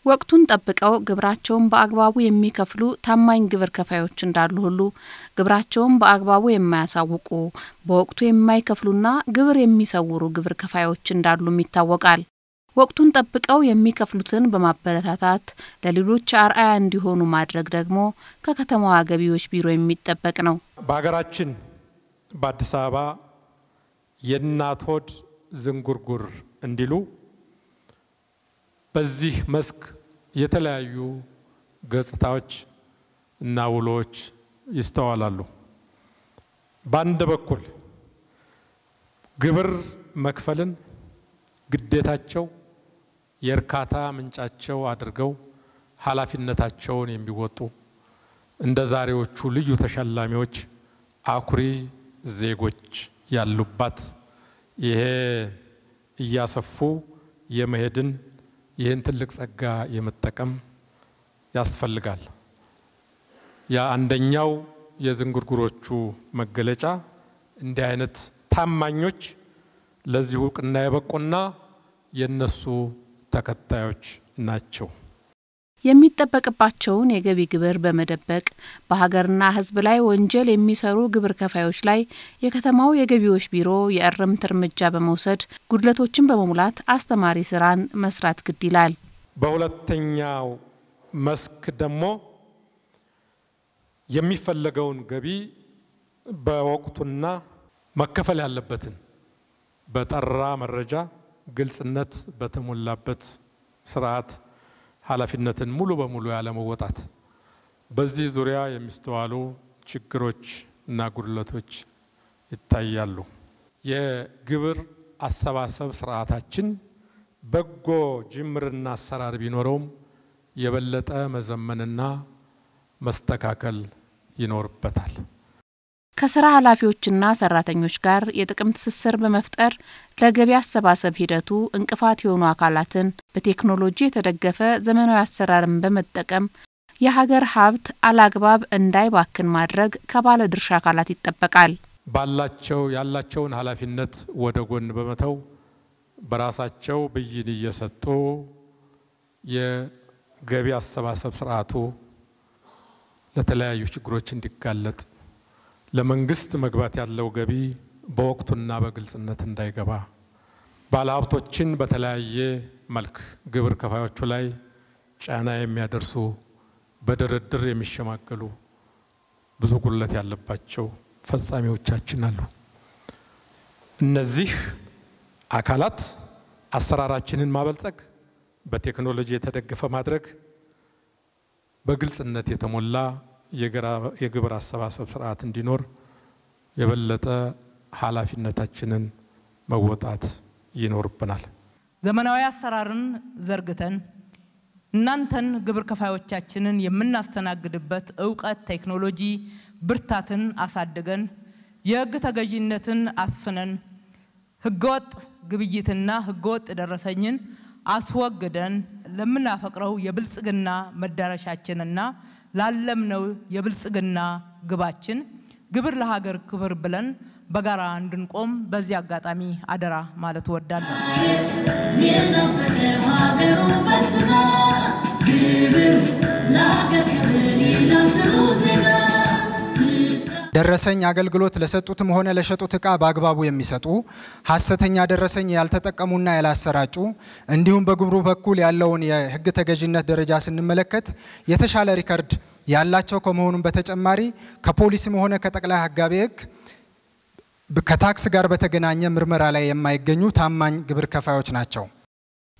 ወቅቱን ጠብቀው ግብራቸውን በአግባቡ የሚከፍሉ ታማኝ ግብር ከፋዮች እንዳሉ ሁሉ ግብራቸውን በአግባቡ የማያሳውቁ በወቅቱ የማይከፍሉና ግብር የሚሰውሩ ግብር ከፋዮች እንዳሉም ይታወቃል። ወቅቱን ጠብቀው የሚከፍሉትን በማበረታታት ለሌሎች አርአያ እንዲሆኑ ማድረግ ደግሞ ከከተማዋ ገቢዎች ቢሮ የሚጠበቅ ነው። በአገራችን በአዲስ አበባ የእናት ሆድ ዝንጉርጉር እንዲሉ በዚህ መስክ የተለያዩ ገጽታዎች እና ውሎች ይስተዋላሉ። በአንድ በኩል ግብር መክፈልን ግዴታቸው የርካታ ምንጫቸው አድርገው ኃላፊነታቸውን የሚወጡ እንደ ዛሬዎቹ ልዩ ተሸላሚዎች አኩሪ ዜጎች ያሉባት ይሄ እያሰፉ የመሄድን ይህን ትልቅ ጸጋ የመጠቀም ያስፈልጋል። ያ አንደኛው የዝንጉርጉሮቹ መገለጫ እንዲህ አይነት ታማኞች ለዚህ ዕውቅና የበቁና የነሱ ተከታዮች ናቸው። የሚጠበቅባቸውን የገቢ ግብር በመደበቅ በሀገርና ሕዝብ ላይ ወንጀል የሚሰሩ ግብር ከፋዮች ላይ የከተማው የገቢዎች ቢሮ የእርምት እርምጃ በመውሰድ ጉድለቶችን በመሙላት አስተማሪ ስራን መስራት ግድ ይላል። በሁለተኛው መስክ ደግሞ የሚፈለገውን ገቢ በወቅቱና መከፈል ያለበትን በጠራ መረጃ ግልጽነት በተሞላበት ስርዓት ኃላፊነትን ሙሉ በሙሉ ያለ መወጣት በዚህ ዙሪያ የሚስተዋሉ ችግሮች እና ጉድለቶች ይታያሉ። የግብር አሰባሰብ ስርዓታችን በጎ ጅምርና አሰራር ቢኖረውም የበለጠ መዘመንና መስተካከል ይኖርበታል። ከስራ ኃላፊዎችና ሰራተኞች ጋር የጥቅም ትስስር በመፍጠር ለገቢ አሰባሰብ ሂደቱ እንቅፋት የሆኑ አካላትን በቴክኖሎጂ የተደገፈ ዘመናዊ አሰራርን በመጠቀም የሀገር ሀብት አላግባብ እንዳይባክን ማድረግ ከባለ ድርሻ አካላት ይጠበቃል። ያላቸውን ኃላፊነት ወደ ጎን በመተው በራሳቸው ብይን እየሰጡ የገቢ አሰባሰብ ስርዓቱ ለተለያዩ ችግሮች እንዲጋለጥ ለመንግስት መግባት ያለው ገቢ በወቅቱና በግልጽነት እንዳይገባ ባለሀብቶችን በተለያየ መልክ ግብር ከፋዮቹ ላይ ጫና የሚያደርሱ በድርድር የሚሸማገሉ ብዙ ጉድለት ያለባቸው ፈጻሚዎቻችን አሉ። እነዚህ አካላት አሰራራችንን ማበልጸግ በቴክኖሎጂ የተደገፈ ማድረግ በግልጽነት የተሞላ የግብር አሰባሰብ ስርዓት እንዲኖር የበለጠ ኃላፊነታችንን መወጣት ይኖርብናል። ዘመናዊ አሰራርን ዘርግተን እናንተን ግብር ከፋዮቻችንን የምናስተናግድበት ዕውቀት ቴክኖሎጂ ብርታትን አሳድገን የሕግ ተገዥነትን አስፍነን ሕገወጥ ግብይትና ሕገወጥ ደረሰኝን አስወግደን ለምናፈቅረው የብልጽግና መዳረሻችንና ላለምነው የብልጽግና ግባችን ግብር ለሀገር ክብር ብለን በጋራ እንድንቆም በዚህ አጋጣሚ አደራ ማለት ወዳለሁ። ደረሰኝ አገልግሎት ለሰጡትም ሆነ ለሸጡት ዕቃ በአግባቡ የሚሰጡ ሐሰተኛ ደረሰኝ ያልተጠቀሙና ያላሰራጩ እንዲሁም በግብሩ በኩል ያለውን የሕግ ተገዥነት ደረጃ ስንመለከት የተሻለ ሪከርድ ያላቸው ከመሆኑም በተጨማሪ ከፖሊስም ሆነ ከጠቅላይ አቃቤ ሕግ ከታክስ ጋር በተገናኘ ምርመራ ላይ የማይገኙ ታማኝ ግብር ከፋዮች ናቸው።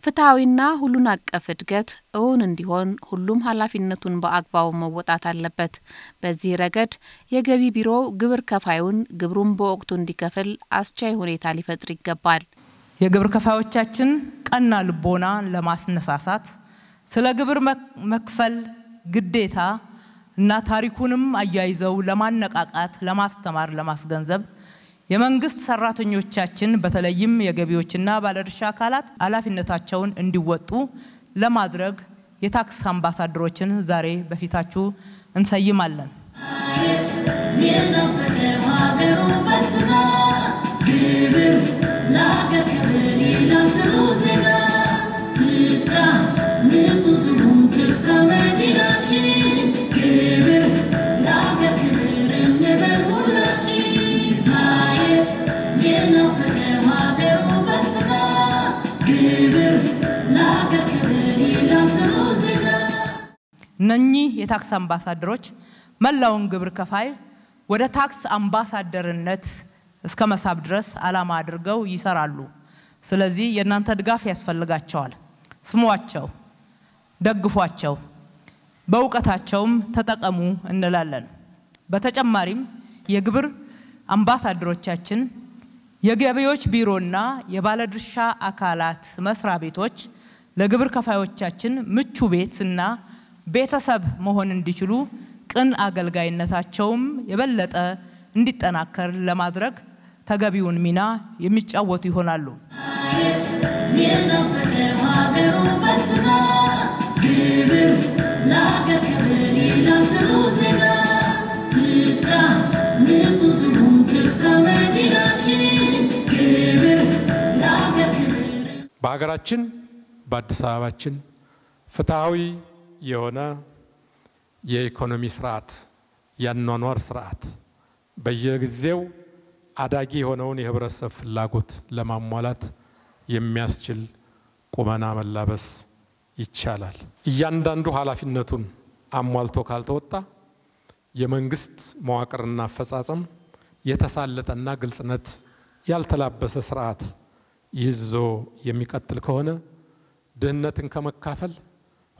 ፍትሃዊና ሁሉን አቀፍ እድገት እውን እንዲሆን ሁሉም ኃላፊነቱን በአግባቡ መወጣት አለበት። በዚህ ረገድ የገቢ ቢሮ ግብር ከፋዩን ግብሩን በወቅቱ እንዲከፍል አስቻይ ሁኔታ ሊፈጥር ይገባል። የግብር ከፋዮቻችን ቀና ልቦና ለማስነሳሳት ስለ ግብር መክፈል ግዴታ እና ታሪኩንም አያይዘው ለማነቃቃት ለማስተማር ለማስገንዘብ የመንግስት ሰራተኞቻችን በተለይም የገቢዎችና ባለድርሻ አካላት ኃላፊነታቸውን እንዲወጡ ለማድረግ የታክስ አምባሳደሮችን ዛሬ በፊታችሁ እንሰይማለን። እነኚህ የታክስ አምባሳደሮች መላውን ግብር ከፋይ ወደ ታክስ አምባሳደርነት እስከ መሳብ ድረስ ዓላማ አድርገው ይሰራሉ። ስለዚህ የእናንተ ድጋፍ ያስፈልጋቸዋል። ስሟቸው፣ ደግፏቸው፣ በእውቀታቸውም ተጠቀሙ እንላለን። በተጨማሪም የግብር አምባሳደሮቻችን የገቢዎች ቢሮና የባለድርሻ አካላት መስሪያ ቤቶች ለግብር ከፋዮቻችን ምቹ ቤትና ቤተሰብ መሆን እንዲችሉ ቅን አገልጋይነታቸውም የበለጠ እንዲጠናከር ለማድረግ ተገቢውን ሚና የሚጫወቱ ይሆናሉ። በሀገራችን በአዲስ አበባችን ፍትሃዊ የሆነ የኢኮኖሚ ስርዓት ያኗኗር ስርዓት በየጊዜው አዳጊ የሆነውን የህብረተሰብ ፍላጎት ለማሟላት የሚያስችል ቁመና መላበስ ይቻላል። እያንዳንዱ ኃላፊነቱን አሟልቶ ካልተወጣ የመንግስት መዋቅርና አፈጻጸም የተሳለጠና ግልጽነት ያልተላበሰ ስርዓት ይዞ የሚቀጥል ከሆነ ድህነትን ከመካፈል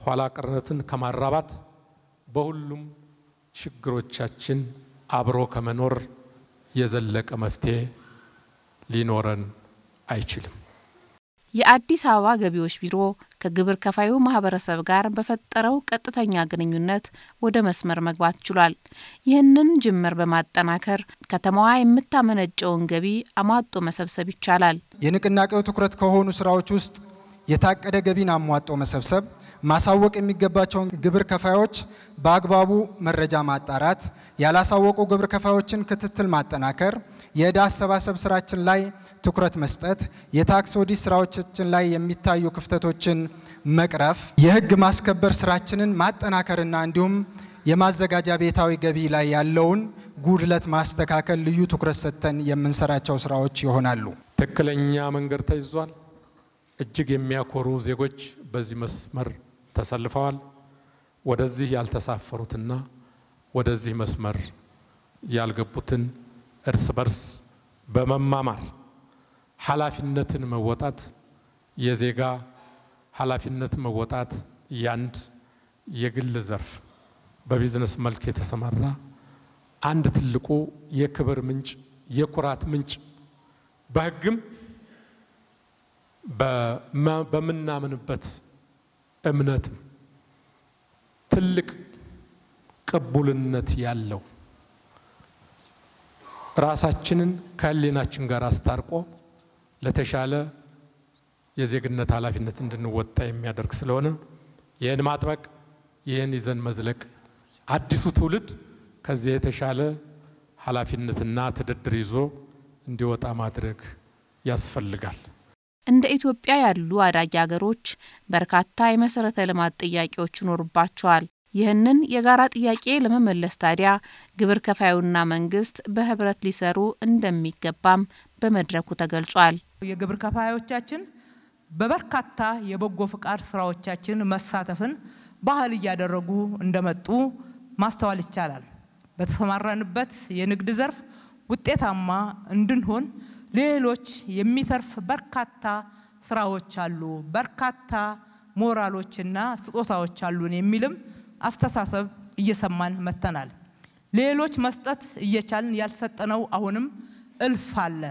ኋላ ቀርነትን ከማራባት በሁሉም ችግሮቻችን አብሮ ከመኖር የዘለቀ መፍትሄ ሊኖረን አይችልም። የአዲስ አበባ ገቢዎች ቢሮ ከግብር ከፋዩ ማህበረሰብ ጋር በፈጠረው ቀጥተኛ ግንኙነት ወደ መስመር መግባት ችሏል። ይህንን ጅምር በማጠናከር ከተማዋ የምታመነጨውን ገቢ አሟጦ መሰብሰብ ይቻላል። የንቅናቄው ትኩረት ከሆኑ ስራዎች ውስጥ የታቀደ ገቢን አሟጦ መሰብሰብ፣ ማሳወቅ የሚገባቸውን ግብር ከፋዮች በአግባቡ መረጃ ማጣራት፣ ያላሳወቁ ግብር ከፋዮችን ክትትል ማጠናከር፣ የዕዳ አሰባሰብ ስራችን ላይ ትኩረት መስጠት፣ የታክስ ኦዲት ስራዎቻችን ላይ የሚታዩ ክፍተቶችን መቅረፍ፣ የህግ ማስከበር ስራችንን ማጠናከርና እንዲሁም የማዘጋጃ ቤታዊ ገቢ ላይ ያለውን ጉድለት ማስተካከል ልዩ ትኩረት ሰጥተን የምንሰራቸው ስራዎች ይሆናሉ። ትክክለኛ መንገድ ተይዟል። እጅግ የሚያኮሩ ዜጎች በዚህ መስመር ተሰልፈዋል። ወደዚህ ያልተሳፈሩትና ወደዚህ መስመር ያልገቡትን እርስ በርስ በመማማር ኃላፊነትን መወጣት የዜጋ ኃላፊነት መወጣት ያንድ የግል ዘርፍ በቢዝነስ መልክ የተሰማራ አንድ ትልቁ የክብር ምንጭ የኩራት ምንጭ በህግም በመናመንበት እምነትም ትልቅ ቅቡልነት ያለው ራሳችንን ከህሊናችን ጋር አስታርቆ ለተሻለ የዜግነት ኃላፊነት እንድንወጣ የሚያደርግ ስለሆነ ይህን ማጥበቅ ይህን ይዘን መዝለቅ አዲሱ ትውልድ ከዚህ የተሻለ ኃላፊነትና ተደድር ይዞ እንዲወጣ ማድረግ ያስፈልጋል። እንደ ኢትዮጵያ ያሉ አዳጊ ሀገሮች በርካታ የመሰረተ ልማት ጥያቄዎች ይኖርባቸዋል። ይህንን የጋራ ጥያቄ ለመመለስ ታዲያ ግብር ከፋዩና መንግስት በህብረት ሊሰሩ እንደሚገባም በመድረኩ ተገልጿል። የግብር ከፋዮቻችን በበርካታ የበጎ ፍቃድ ስራዎቻችን መሳተፍን ባህል ያደረጉ እንደመጡ ማስተዋል ይቻላል። በተሰማራንበት የንግድ ዘርፍ ውጤታማ እንድንሆን ሌሎች የሚተርፍ በርካታ ስራዎች አሉ፣ በርካታ ሞራሎችና ስጦታዎች አሉን የሚልም አስተሳሰብ እየሰማን መተናል። ሌሎች መስጠት እየቻልን ያልሰጠነው አሁንም እልፍ አለ።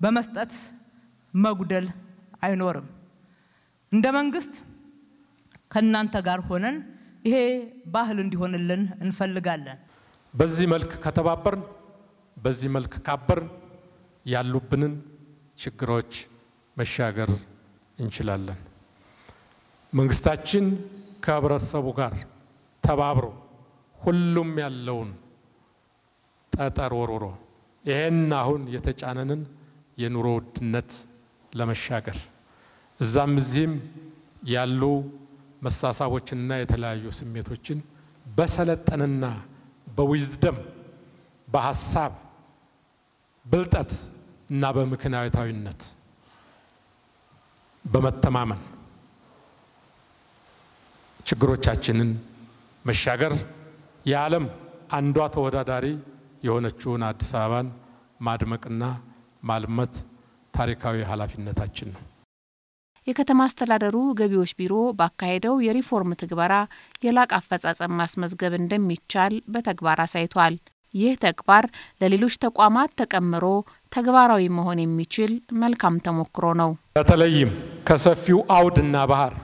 በመስጠት መጉደል አይኖርም። እንደ መንግስት ከናንተ ጋር ሆነን ይሄ ባህል እንዲሆንልን እንፈልጋለን። በዚህ መልክ ከተባበርን በዚህ መልክ ካበርን ያሉብንን ችግሮች መሻገር እንችላለን። መንግስታችን ከህብረተሰቡ ጋር ተባብሮ ሁሉም ያለውን ጠጠር ወርውሮ ይሄን አሁን የተጫነንን የኑሮ ውድነት ለመሻገር እዛም እዚህም ያሉ መሳሳቦችንና የተለያዩ ስሜቶችን በሰለጠንና በዊዝደም በሐሳብ ብልጠት እና በምክንያታዊነት በመተማመን ችግሮቻችንን መሻገር የዓለም አንዷ ተወዳዳሪ የሆነችውን አዲስ አበባን ማድመቅና ማልመት ታሪካዊ ኃላፊነታችን ነው። የከተማ አስተዳደሩ ገቢዎች ቢሮ ባካሄደው የሪፎርም ትግበራ የላቅ አፈጻጸም ማስመዝገብ እንደሚቻል በተግባር አሳይቷል። ይህ ተግባር ለሌሎች ተቋማት ተቀምሮ ተግባራዊ መሆን የሚችል መልካም ተሞክሮ ነው። በተለይም ከሰፊው አውድና ባህር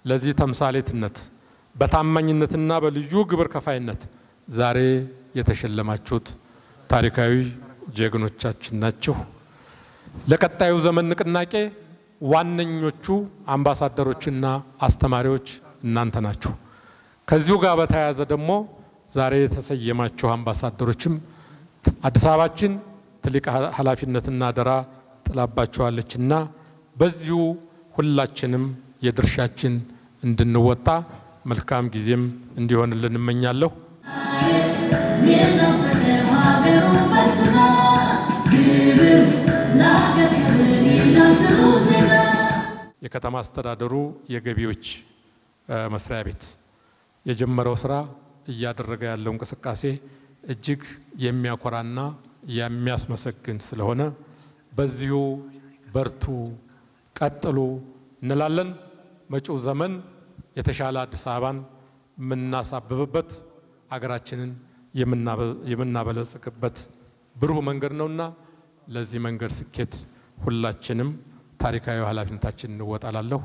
ለዚህ ተምሳሌትነት በታማኝነትና በልዩ ግብር ከፋይነት ዛሬ የተሸለማችሁት ታሪካዊ ጀግኖቻችን ናችሁ። ለቀጣዩ ዘመን ንቅናቄ ዋነኞቹ አምባሳደሮችና አስተማሪዎች እናንተ ናችሁ። ከዚሁ ጋር በተያያዘ ደግሞ ዛሬ የተሰየማችሁ አምባሳደሮችም አዲስ አበባችን ትልቅ ኃላፊነትና አደራ ጥላባችኋለችና በዚሁ ሁላችንም የድርሻችን እንድንወጣ መልካም ጊዜም እንዲሆንልን እመኛለሁ። የከተማ አስተዳደሩ የገቢዎች መስሪያ ቤት የጀመረው ስራ እያደረገ ያለው እንቅስቃሴ እጅግ የሚያኮራና የሚያስመሰግን ስለሆነ በዚሁ በርቱ ቀጥሉ እንላለን። መጪው ዘመን የተሻለ አዲስ አበባን የምናሳብብበት አገራችንን የምናበለጽግበት ብሩህ መንገድ ነውና ለዚህ መንገድ ስኬት ሁላችንም ታሪካዊ ኃላፊነታችንን እንወጣላለሁ።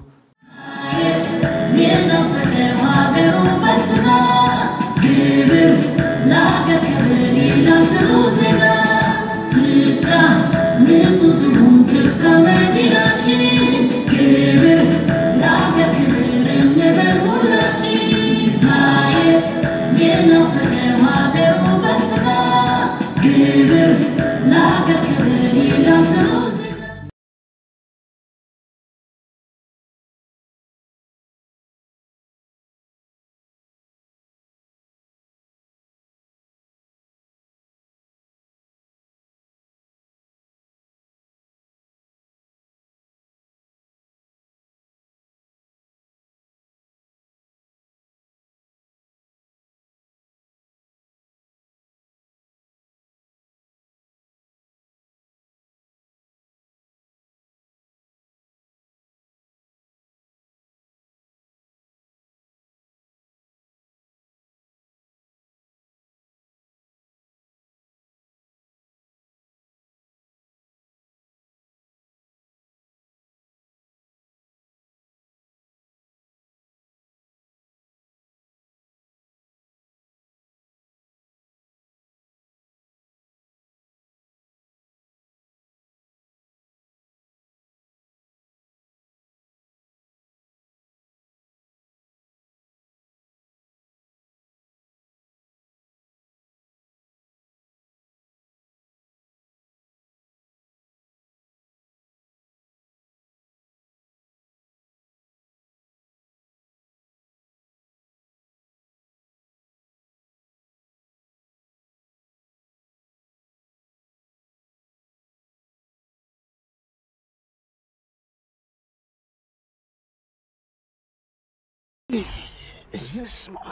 يسمع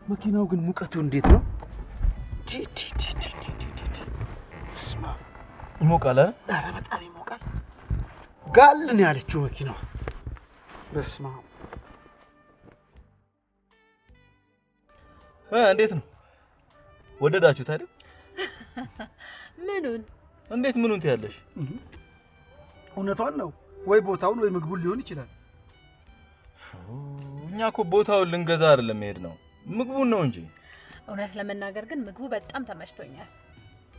ماكيناو ግን ሙቀቱ እንዴት ነው? اسمع ይሞቃል አይደል? ኧረ በጣም ይሞቃል። ጋል ነው ያለችው መኪናው። በስማ እንዴት ነው? ወደዳችሁት አይደል? ምኑን? እንዴት ምኑን ትያለሽ? እውነቷን ነው ወይ ቦታውን ወይ ምግቡን ሊሆን ይችላል እኛ እኮ ቦታውን ልንገዛ አይደለም ሄድ ነው ምግቡን ነው እንጂ እውነት ለመናገር ግን ምግቡ በጣም ተመችቶኛል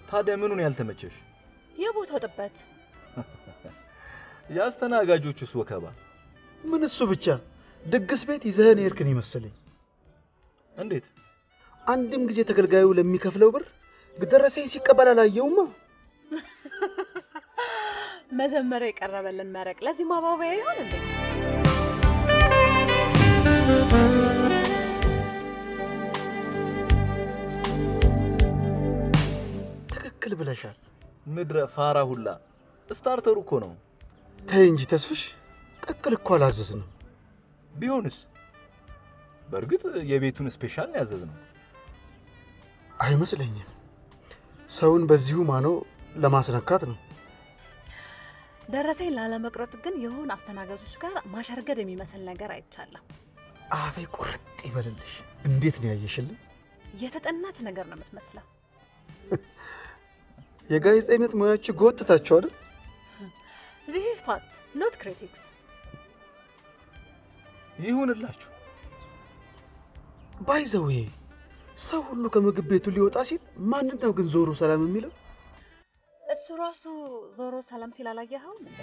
ታዲያ ምኑን ያልተመቸሽ የቦታው ጥበት ያስተናጋጆቹስ ወከባ ምን እሱ ብቻ ድግስ ቤት ይዘህን ሄድክን ይመስልኝ እንዴት አንድም ጊዜ ተገልጋዩ ለሚከፍለው ብር ግደረሰኝ ሲቀበል አላየውማ መጀመሪያ የቀረበልን መረቅ ለዚህ ማባበያ ይሆን እንዴ ትክክል ብለሻል ምድረ ፋራ ሁላ ስታርተሩ እኮ ነው ተይ እንጂ ተስፍሽ ቀቅል እኮ አላዘዝንም ቢሆንስ በርግጥ የቤቱን ስፔሻል ያዘዝነው አይመስለኝም ሰውን በዚሁ ማኖ ለማስነካት ነው ደረሰኝ ላለመቅረጥ ግን የሆነ አስተናጋጆች ጋር ማሸርገድ የሚመስል ነገር አይቻለሁ አፌ ቁርጥ ይበልልሽ እንዴት ነው ያየሽልኝ የተጠናች ነገር ነው የምትመስለው የጋዜጠኝነት ሙያችሁ ጎትታችሁ አይደል This is fact not critics ይሁንላችሁ ባይዘው ሰው ሁሉ ከምግብ ቤቱ ሊወጣ ሲል ማን ነው ግን ዞሮ ሰላም የሚለው እሱ ራሱ ዞሮ ሰላም ሲል አላየኸውም እንዴ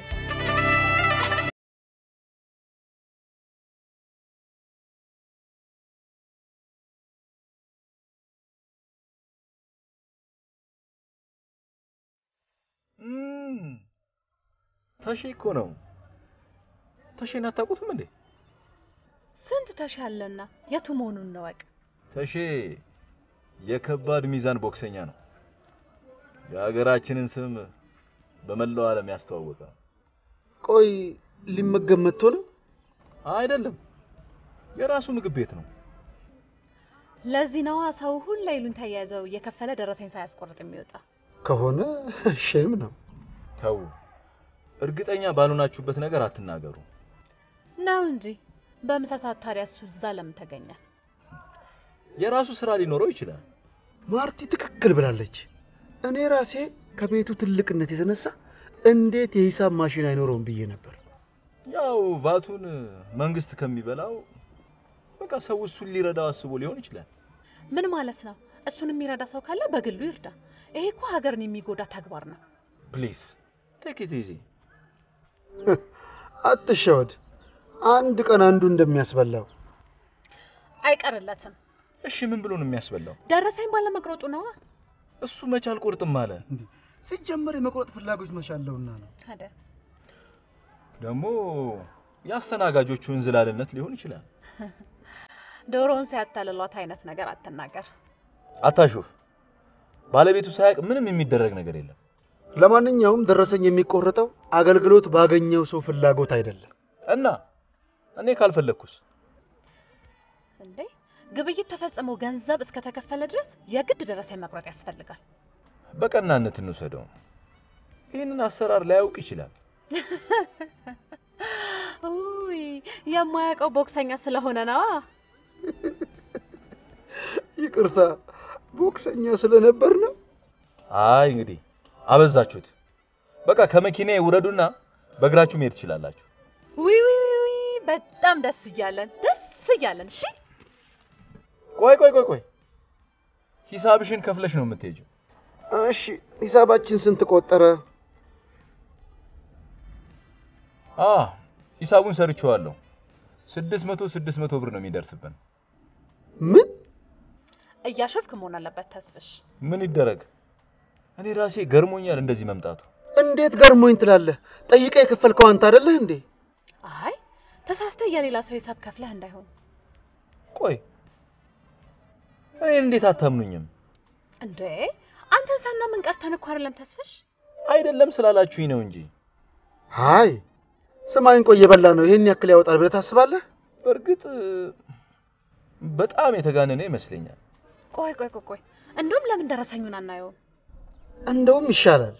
ተሽኮ ነው ተሽና ታውቁትም እንዴ ስንት ተሻለና የቱ መሆኑን ነው ወቅ ተሽ የከባድ ሚዛን ቦክሰኛ ነው የሀገራችንን ስም በመላው ዓለም ያስተዋወቀ ቆይ ሊመገብ መጥቶ ነው አይደለም የራሱ ምግብ ቤት ነው ለዚህ ነው ሰው ሁሉ ይሉን ተያዘው የከፈለ ደረሰኝ ሳያስቆርጥ የሚወጣ ከሆነ ሼም ነው ተው እርግጠኛ ባልሆናችሁበት ነገር አትናገሩ ነው እንጂ በመሳሳት ታዲያ እሱ እዛ ለምን ተገኘ የራሱ ስራ ሊኖረው ይችላል ማርቲ ትክክል ብላለች እኔ ራሴ ከቤቱ ትልቅነት የተነሳ እንዴት የሂሳብ ማሽን አይኖርም ብዬ ነበር ያው ቫቱን መንግስት ከሚበላው በቃ ሰው እሱን ሊረዳው አስቦ ሊሆን ይችላል ምን ማለት ነው እሱን የሚረዳ ሰው ካለ በግሉ ይርዳ ይሄ እኮ ሀገርን የሚጎዳ ተግባር ነው ፕሊዝ ቴክ ኢት ኢዚ አትሸወድ አንድ ቀን አንዱ እንደሚያስበላው አይቀርለትም እሺ ምን ብሎ ነው የሚያስበላው ደረሰኝ ባለመቅረጡ ነው እሱ መቻል ቁርጥም አለ እንዴ ሲጀመር የመቁረጥ ፍላጎት መሻለውና ነው ታዲያ ደግሞ ያስተናጋጆቹ እንዝላልነት ሊሆን ይችላል ዶሮን ሲያታለሏት አይነት ነገር አትናገር አታሹፍ ባለቤቱ ሳያቅ ምንም የሚደረግ ነገር የለም ለማንኛውም ደረሰኝ የሚቆረጠው አገልግሎት ባገኘው ሰው ፍላጎት አይደለም እና እኔ ካልፈለኩስ እንዴ ግብይት ተፈጽሞ ገንዘብ እስከ ተከፈለ ድረስ የግድ ደረሰኝ መቁረጥ ያስፈልጋል በቀናነት እንውሰደው ይሄንን አሰራር ላያውቅ ይችላል ኡይ የማያውቀው ቦክሰኛ ስለሆነ ነው ይቅርታ ቦክሰኛ ስለነበር ነው አይ እንግዲህ አበዛችሁት በቃ ከመኪናዬ ውረዱና በእግራችሁ መሄድ ትችላላችሁ ዊ በጣም ደስ ይያለን እሺ ቆይ ሂሳብሽን ከፍለሽ ነው የምትሄጂው እሺ ሂሳባችን ስንት ቆጠረ ሂሳቡን ሰርቼዋለሁ 600 ብር ነው የሚደርስብን ምን እያሾፍክ መሆን አለበት ተስፍሽ ምን ይደረግ እኔ ራሴ ገርሞኛል እንደዚህ መምጣቱ እንዴት ገርሞኝ ትላለህ ጠይቀ የከፈልከው አንተ አይደለህ እንዴ አይ ተሳስተ የሌላ ሰው ሂሳብ ከፍለህ እንዳይሆን ቆይ እኔ እንዴት አታምኑኝም እንዴ አንተ ሳና ምን ቀርተን እኮ አይደለም ተስፍሽ አይደለም ስላላችሁኝ ነው እንጂ አይ ሰማይን ቆይ የበላ ነው ይሄን ያክል ያወጣል ብለህ ታስባለህ በርግጥ በጣም የተጋነነ ይመስለኛል ቆይ እንደውም ለምን ደረሰኙን አናየው እንደውም ይሻላል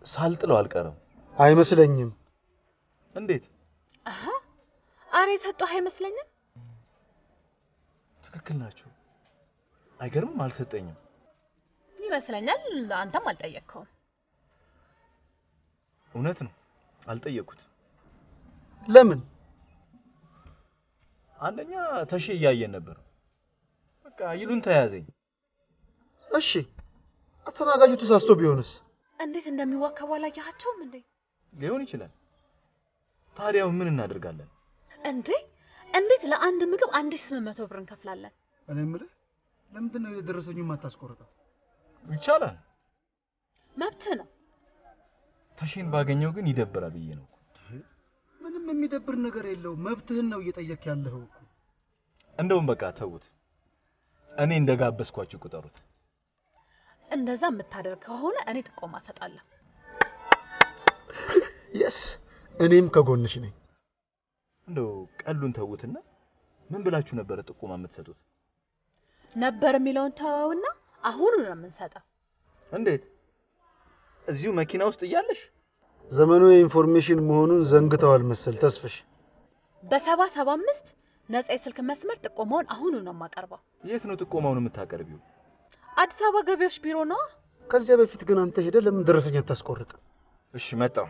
ሳልጥለው አልቀረም አይመስለኝም እንዴት አሬ ሰጠው አይመስለኝም ትክክል ናችሁ አይገርምም? አልሰጠኝም ይመስለኛል አንተም አልጠየቅከውም። እውነት ነው አልጠየቅኩት። ለምን? አንደኛ ተሼ እያየን ነበር። በቃ ይሉን ተያዘኝ። እሺ አስተናጋጁ ተሳስቶ ቢሆንስ? እንዴት እንደሚዋከቡ አላየሃቸውም እንዴ? ሊሆን ይችላል። ታዲያው ምን እናደርጋለን? እንዴት ለአንድ ምግብ 1800 ብር እንከፍላለን? እኔ የምልህ ለምንድን ነው የደረሰኝን ማታስቆርጠው? ይቻላል። መብት ነው። ተሼን ባገኘው ግን ይደብራል ብዬ ነው። ምንም የሚደብር ነገር የለው። መብትህን ነው እየጠየቅ ያለኸው እኮ። እንደውም በቃ ተውት። እኔ እንደጋበዝኳችሁ ቁጠሩት። እንደዛ የምታደርግ ከሆነ እኔ ጥቆማ ሰጣለሁ። የስ እኔም ከጎንሽ ነኝ። እንደው ቀሉን ተውትና ምን ብላችሁ ነበር ጥቆማ የምትሰጡት? ነበር የሚለውን ተወውና አሁን ነው የምንሰጠው። እንዴት? እዚሁ መኪና ውስጥ እያለሽ? ዘመኑ የኢንፎርሜሽን መሆኑን ዘንግተዋል መሰል ተስፍሽ። በ775 ነፃ የስልክ መስመር ጥቆማውን አሁን ነው የማቀርበው። የት ነው ጥቆማውን የምታቀርቢው? አዲስ አበባ ገቢዎች ቢሮ ነው። ከዚያ በፊት ግን አንተ ሄደ ለምን ደረሰኝ አታስቆርጥ? እሺ መጣው።